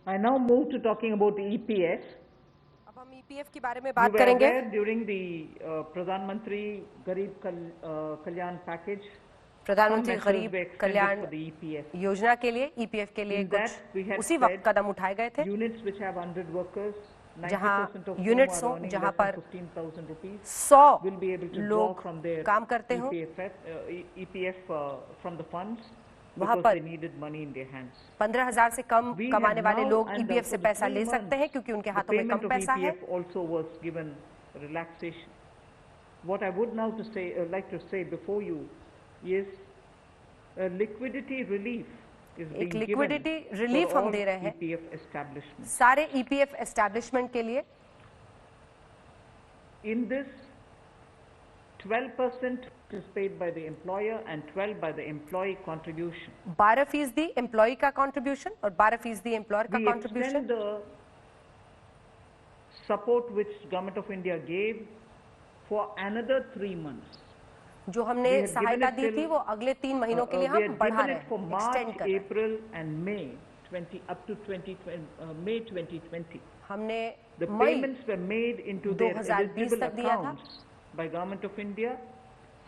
I now move to talking about EPF. अब हम EPF के बारे में बात करेंगे। During the Pradhan Mantri Garib Kalyan package, प्रधानमंत्री गरीब कल्याण योजना के लिए ईपीएफ के लिए कुछ उसी वक्त कदम उठाए गए थे, units which have 100 workers, जहां यूनिट्स हो, जहां पर 100 लोग काम करते हो, EPF from the funds, वहां पर 15,000 से कम कमाने वाले लोग ईपीएफ से पैसा ले सकते हैं क्योंकि उनके हाथों में कम पैसा है। Also was given relaxation. What I would now to say, like to say before you is liquidity relief is being एक लिक्विडिटी रिलीफ हम दे रहे हैं EPF establishment. सारे ईपीएफ एस्टैब्लिशमेंट के लिए। In this 12% is paid by the employer and 12% by the employee contribution. 12% employ का contribution और 12% employer का contribution. The support which Government of India gave for another 3 months. जो हमने सहायता दी थी वो अगले 3 महीनों के लिए हम बढ़ा रहे हैं, एक्सटेंड कर रहे हैं। April and May 20 up to May 2020. हमने the payments were made into their eligible accounts by Government of India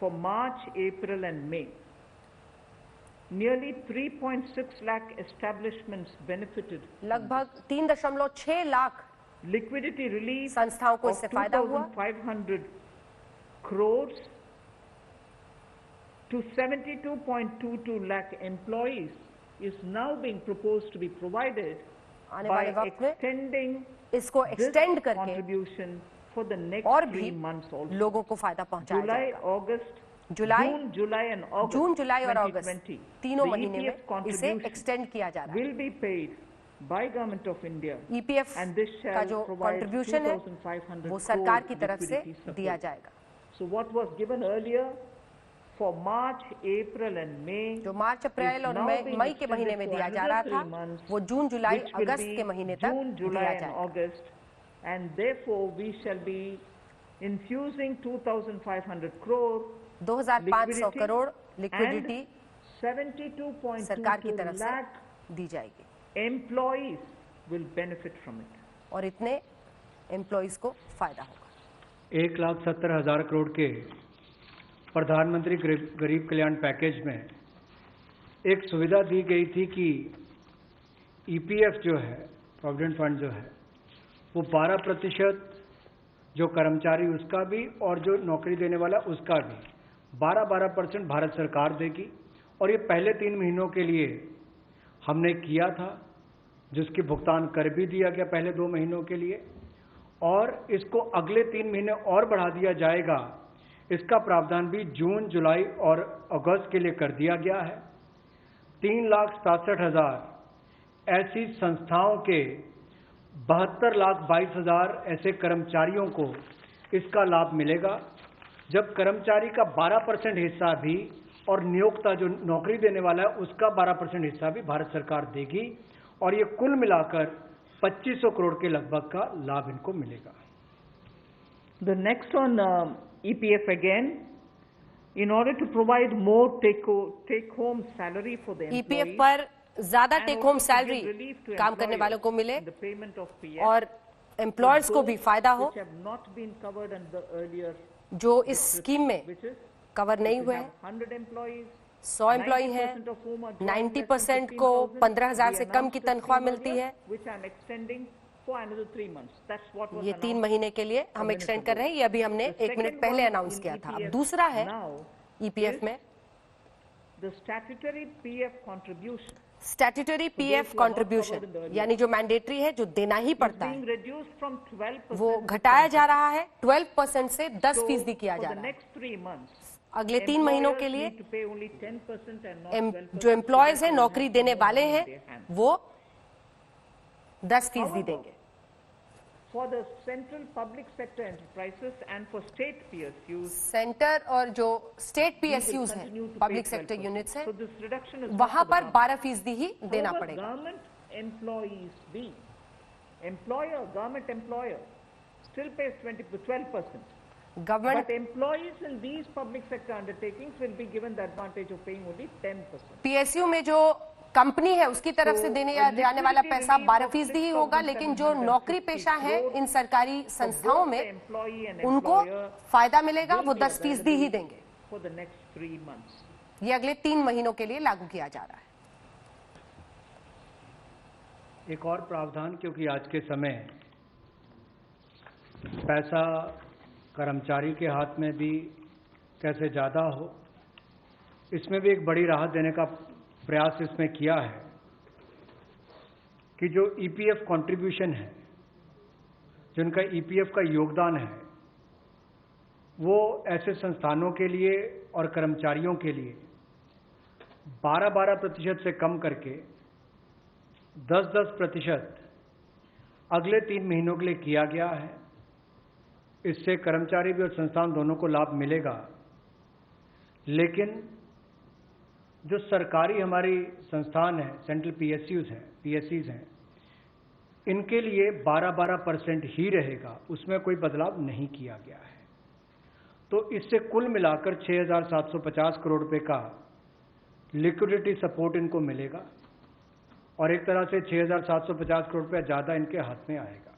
for March, April and May. Nearly 3.6 lakh establishments benefited. लगभग 3.6 लाख liquidity relief संस्थाओं को इससे फायदा हुआ। 2,500 crores to 72.22 lakh employees is now being proposed to be provided by extending इसको extend करके contribution for the next और 3 months also. लोगों को फायदा पहुंचाया जाएगा। June, July and August. जून, जुलाई और अगस्त तीनों महीने में इसे एक्सटेंड किया जा रहा है। Will be paid by Government of India. EPF का जो कंट्रीब्यूशन है वो सरकार की तरफ से दिया जाएगा। So what was given earlier for March, April and May, जो मार्च, अप्रैल और मई के महीने में दिया जा रहा था वो जून, जुलाई, अगस्त के महीने तक दिया जाएगा। And therefore we shall be infusing 2,500 crore 2,500 crore liquidity 72.22 सरकार की तरफ से दी जाएगी। Employees will benefit from it. और इतने एम्प्लॉइज को फायदा होगा। 1,70,000 करोड़ के प्रधानमंत्री गरीब कल्याण पैकेज में एक सुविधा दी गई थी कि ईपीएफ जो है, प्रोविडेंट फंड जो है, वो 12% जो कर्मचारी उसका भी और जो नौकरी देने वाला उसका भी 12% भारत सरकार देगी। और ये पहले 3 महीनों के लिए हमने किया था, जिसकी भुगतान कर भी दिया गया पहले 2 महीनों के लिए, और इसको अगले 3 महीने और बढ़ा दिया जाएगा। इसका प्रावधान भी जून, जुलाई और अगस्त के लिए कर दिया गया है। 3,67,000 ऐसी संस्थाओं के 72,22,000 ऐसे कर्मचारियों को इसका लाभ मिलेगा। जब कर्मचारी का 12% हिस्सा भी और नियोक्ता जो नौकरी देने वाला है उसका 12% हिस्सा भी भारत सरकार देगी, और ये कुल मिलाकर 2,500 करोड़ के लगभग का लाभ इनको मिलेगा। The next on EPF again, in order to provide more take-home salary for the employees, EPF पर ज्यादा टेक होम सैलरी काम करने वालों को मिले और एम्प्लॉयर्स को भी फायदा हो जो इस स्कीम में कवर नहीं हुए हैं। 100 एम्प्लॉय हैं, 90% को 15,000 से कम की तनख्वाह मिलती है। ये 3 महीने के लिए हम एक्सटेंड कर रहे हैं। ये अभी हमने 1 मिनट पहले अनाउंस किया था। अब दूसरा है ईपीएफ में स्टैट्यूटरी पीएफ कंट्रीब्यूशन, यानी जो मैंडेटरी है, जो देना ही पड़ता है, वो घटाया जा रहा है। 12% से 10% किया जा रहा है। अगले 3 महीनों के लिए जो एम्प्लॉयज हैं, नौकरी देने वाले हैं, वो 10% देंगे। For the central public sector enterprises and for state PSUs, centre और जो स्टेट PSUs हैं, पब्लिक सेक्टर यूनिट्स हैं, वहां पर 12% ही देना पड़ेगा। Government employees be employer, government employer still pays 12%. Government but employees in these public sector undertakings will be given the advantage of paying only 10%. PSU में जो कंपनी है उसकी तरफ से देने जाने वाला पैसा 12% ही होगा, लेकिन जो नौकरी पेशा है इन सरकारी संस्थाओं में उनको फायदा मिलेगा, वो 10% ही देंगे। ये अगले 3 महीनों के लिए लागू किया जा रहा है। एक और प्रावधान, क्योंकि आज के समय पैसा कर्मचारी के हाथ में भी कैसे ज़्यादा हो, इसमें भी एक बड़ी राहत देने का प्रयास इसमें किया है कि जो ईपीएफ कंट्रीब्यूशन है, जिनका ईपीएफ का योगदान है, वो ऐसे संस्थानों के लिए और कर्मचारियों के लिए 12% से कम करके 10% अगले 3 महीनों के लिए किया गया है। इससे कर्मचारी भी और संस्थान दोनों को लाभ मिलेगा, लेकिन जो सरकारी हमारी संस्थान है, सेंट्रल पीएससीज हैं, इनके लिए 12% ही रहेगा, उसमें कोई बदलाव नहीं किया गया है। तो इससे कुल मिलाकर 6,750 करोड़ रुपए का लिक्विडिटी सपोर्ट इनको मिलेगा और एक तरह से 6,750 करोड़ रुपया ज़्यादा इनके हाथ में आएगा।